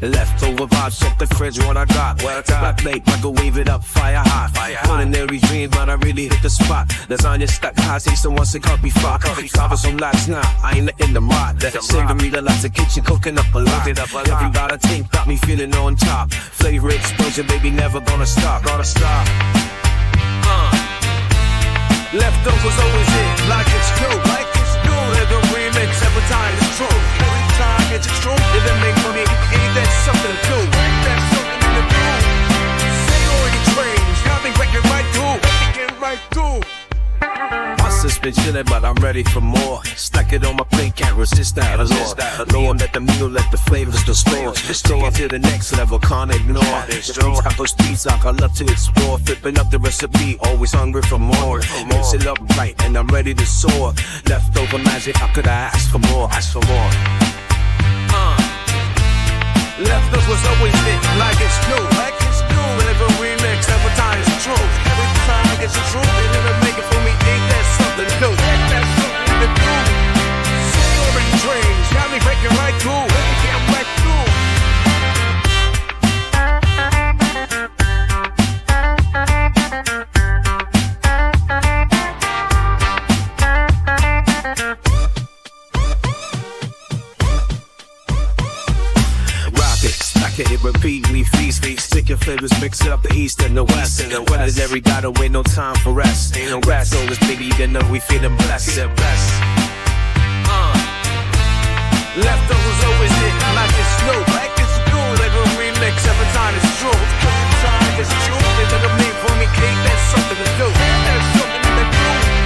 Leftover vibes, check the fridge, what I got. Black plate, microwave it up, fire hot. Culinary dream, but I really hit the spot. Lasagna stuck high, say someone say can't be far. Cover some last night, I ain't in the mod. Saving me the lots of kitchen, cooking up a lot. Every bite I take got me feeling on top. Flavor explosion, baby, never gonna stop. Leftovers always hit, like it's true. Live a remix, every time it's true. Every time it's true, if it make money, ain't that something to do? Ain't that something to do? Say all your trains, got me breaking right through. My sis been chillin', but I'm ready for more. Stack it on my plate, can't resist that allure. Let the meal, let the flavors displore. Take it to the next level, can't ignore. Tacos, pizza, I love to explore. Flipping up the recipe, always hungry for more. Mix it up right, and I'm ready to soar. Leftover magic, how could I ask for more? Leftovers always hit like it's new. Live a remix, every time it's true. Every time it's true, they never make it for me. Ain't that something to do? Soaring dreams, got me breaking right through. It repeatedly feast. Stick your flavors, mix it up the east and the west. Every battle with no time for rest. Ain't no rest, so it's baby, then know we feelin' blessed. Leftovers always hit like it's new. Like a remix every time it's true. Every time it's true, they never made for me. Ain't that something to do? Ain't that something to do?